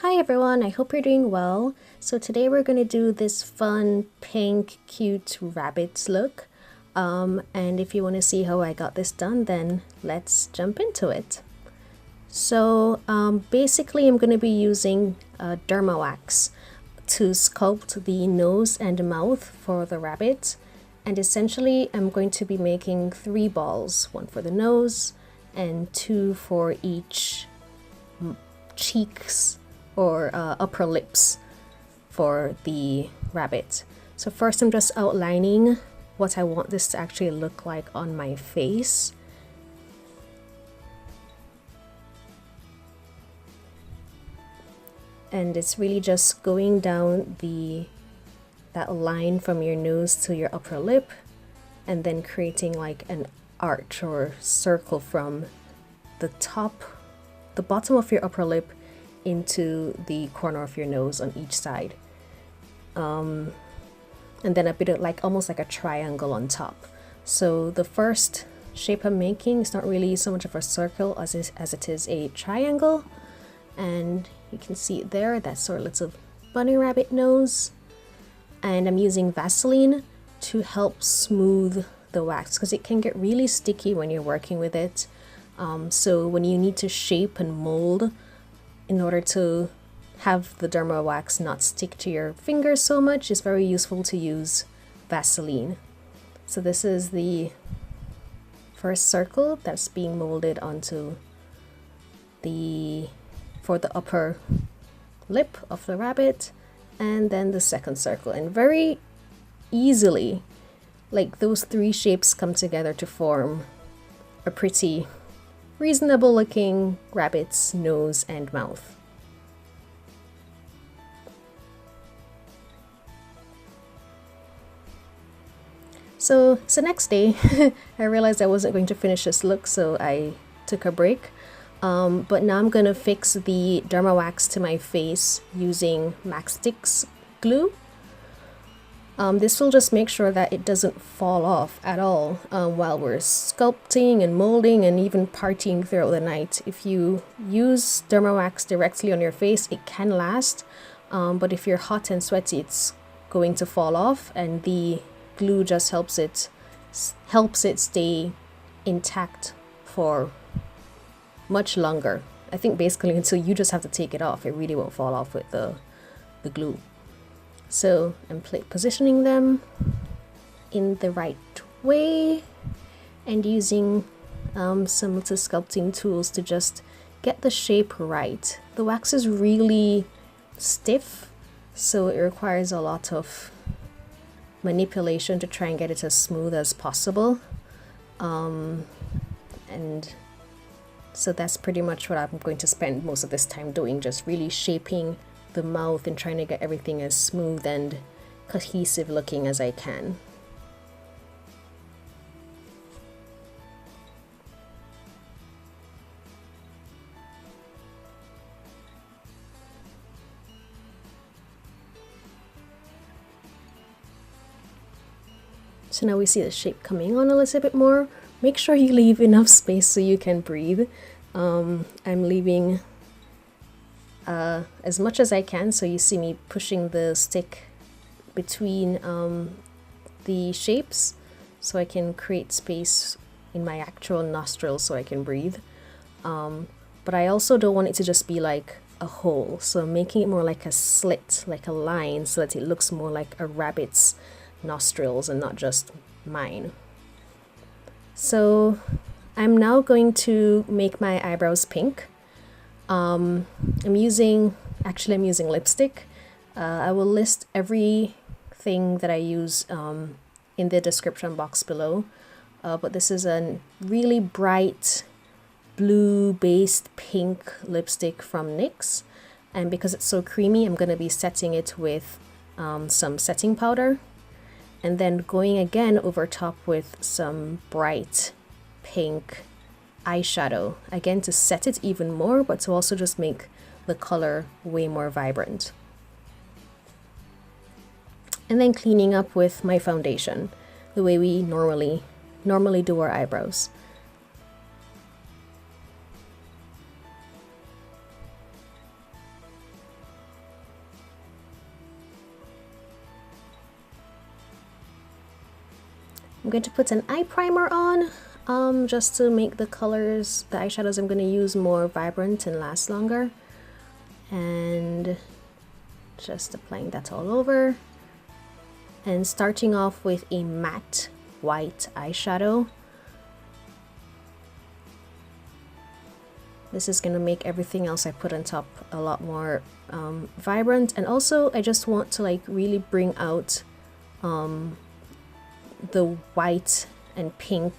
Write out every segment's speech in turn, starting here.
Hi everyone, I hope you're doing well. So today we're going to do this fun pink cute rabbit look. And if you want to see how I got this done, then let's jump into it. So basically I'm going to be using derma wax to sculpt the nose and mouth for the rabbit. And essentially I'm going to be making 3 balls, one for the nose and 2 for each cheeks or upper lips for the rabbit. So first I'm just outlining what I want this to actually look like on my face. And it's really just going down that line from your nose to your upper lip and then creating like an arch or circle from the bottom of your upper lip into the corner of your nose on each side, and then a bit of like almost like a triangle on top. So the first shape I'm making is not really so much of a circle as it is a triangle, and you can see it there. That's sort of little bunny rabbit nose, and I'm using Vaseline to help smooth the wax because it can get really sticky when you're working with it. So when you need to shape and mold, in order to have the derma wax not stick to your fingers so much, it's very useful to use Vaseline. So this is the first circle that's being molded onto for the upper lip of the rabbit, and then the second circle, and very easily like those 3 shapes come together to form a pretty reasonable looking rabbit's nose and mouth. So it's the next day. I realized I wasn't going to finish this look, so I took a break. But now I'm gonna fix the derma wax to my face using Maxstick's glue. This will just make sure that it doesn't fall off at all while we're sculpting and molding and even partying throughout the night. If you use derma wax directly on your face, it can last, but if you're hot and sweaty, it's going to fall off, and the glue just helps it stay intact for much longer. I think basically until you just have to take it off, it really won't fall off with the glue. So I'm positioning them in the right way and using some little sculpting tools to just get the shape right. The wax is really stiff, so it requires a lot of manipulation to try and get it as smooth as possible. And so that's pretty much what I'm going to spend most of this time doing, just really shaping the mouth and trying to get everything as smooth and cohesive looking as I can. So now we see the shape coming on a little bit more. Make sure you leave enough space so you can breathe. I'm leaving as much as I can, so you see me pushing the stick between the shapes so I can create space in my actual nostrils so I can breathe. But I also don't want it to just be like a hole, so I'm making it more like a slit, like a line, so that it looks more like a rabbit's nostrils and not just mine. So I'm now going to make my eyebrows pink. I'm using lipstick. I will list everything that I use in the description box below. But this is a really bright blue based pink lipstick from NYX. And because it's so creamy, I'm going to be setting it with some setting powder. And then going again over top with some bright pink eyeshadow, again to set it even more, but to also just make the color way more vibrant. And then cleaning up with my foundation, the way we normally do our eyebrows. I'm going to put an eye primer on just to make the colors, the eyeshadows I'm going to use more vibrant and last longer. And just applying that all over. And starting off with a matte white eyeshadow. This is going to make everything else I put on top a lot more vibrant. And also I just want to like really bring out the white and pink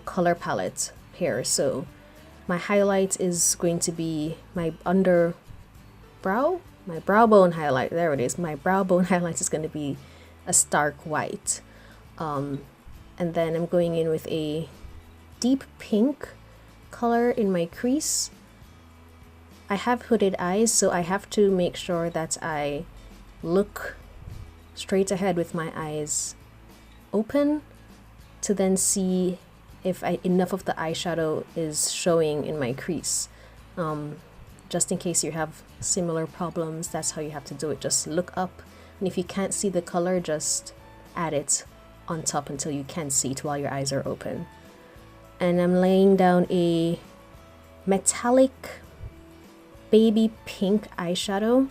color palette here. So my highlight is going to be my brow bone highlight. There it is. My brow bone highlight is going to be a stark white. And then I'm going in with a deep pink color in my crease. I have hooded eyes, so I have to make sure that I look straight ahead with my eyes open to then see if enough of the eyeshadow is showing in my crease. Just in case you have similar problems, that's how you have to do it. Just look up, and if you can't see the color, just add it on top until you can see it while your eyes are open. And I'm laying down a metallic baby pink eyeshadow.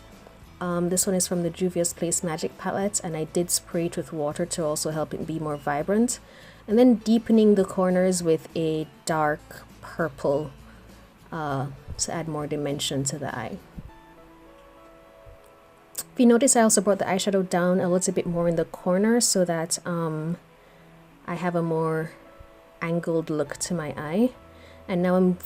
This one is from the Juvia's Place Magic palette, and I did spray it with water to also help it be more vibrant. And then deepening the corners with a dark purple to add more dimension to the eye. If you notice, I also brought the eyeshadow down a little bit more in the corner so that I have a more angled look to my eye. And now I'm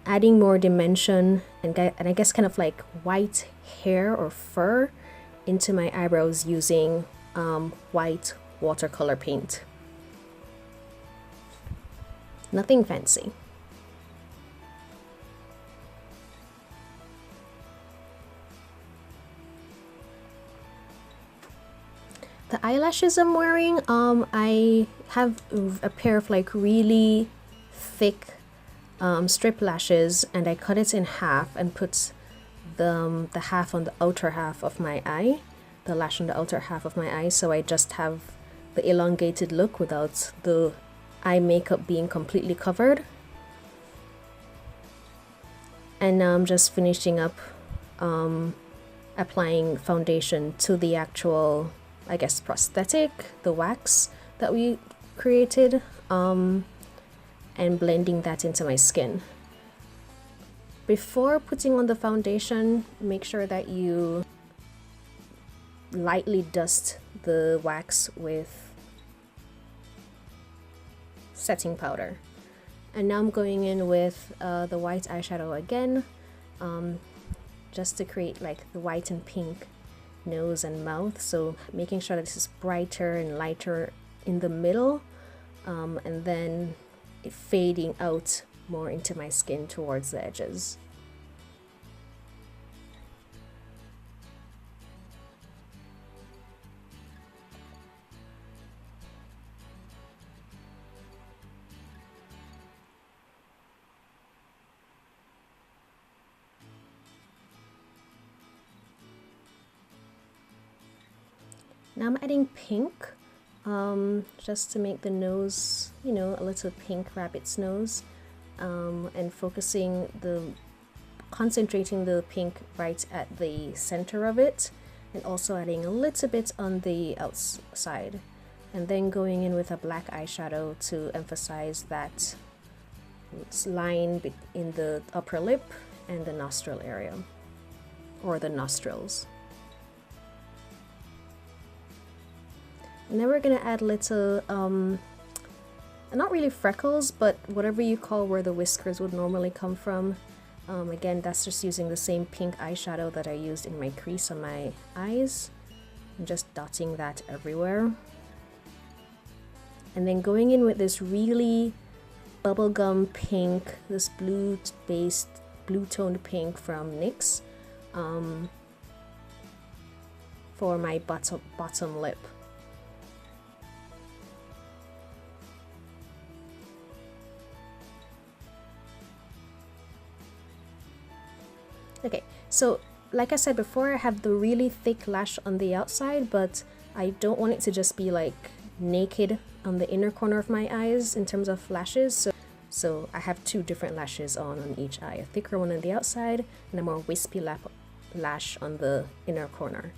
adding more dimension and I guess kind of like white hair or fur into my eyebrows using white watercolor paint. Nothing fancy. The eyelashes I'm wearing, I have a pair of like really thick strip lashes, and I cut it in half and put the half on the outer half of my eye, the lash on the outer half of my eye, so I just have the elongated look without the eye makeup being completely covered. And now I'm just finishing up applying foundation to the actual, I guess, prosthetic, the wax that we created, and blending that into my skin. Before putting on the foundation, make sure that you lightly dust the wax with setting powder. And now I'm going in with the white eyeshadow again, just to create like the white and pink nose and mouth, so making sure that this is brighter and lighter in the middle, and then it fading out more into my skin towards the edges. Now I'm adding pink, just to make the nose, you know, a little pink rabbit's nose, and concentrating the pink right at the center of it, and also adding a little bit on the outside, and then going in with a black eyeshadow to emphasize that line in the upper lip and the nostril area, or the nostrils. And then we're gonna add little, not really freckles, but whatever you call where the whiskers would normally come from. Again, that's just using the same pink eyeshadow that I used in my crease on my eyes. I'm just dotting that everywhere. And then going in with this really bubblegum pink, this blue-based, blue-toned pink from NYX, for my bottom lip. Okay, so like I said before, I have the really thick lash on the outside, but I don't want it to just be like naked on the inner corner of my eyes in terms of lashes. So I have two different lashes on each eye, a thicker one on the outside and a more wispy lash on the inner corner.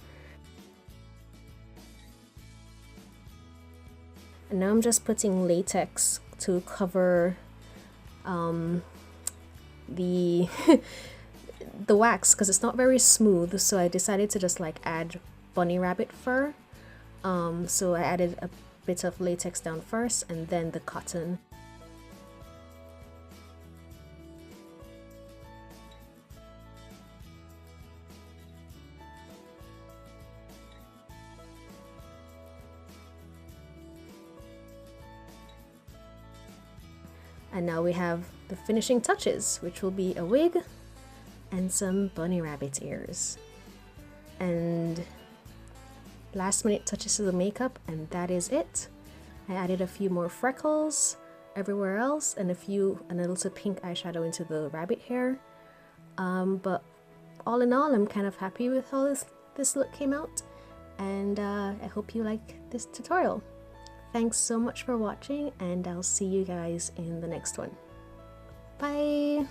And now I'm just putting latex to cover the the wax, because it's not very smooth, so I decided to just like add bunny rabbit fur. So I added a bit of latex down first and then the cotton. And now we have the finishing touches, which will be a wig and some bunny rabbit ears. And last minute touches to the makeup, and that is it. I added a few more freckles everywhere else and a little pink eyeshadow into the rabbit hair. But all in all, I'm kind of happy with how this look came out, and I hope you like this tutorial. Thanks so much for watching, and I'll see you guys in the next one. Bye!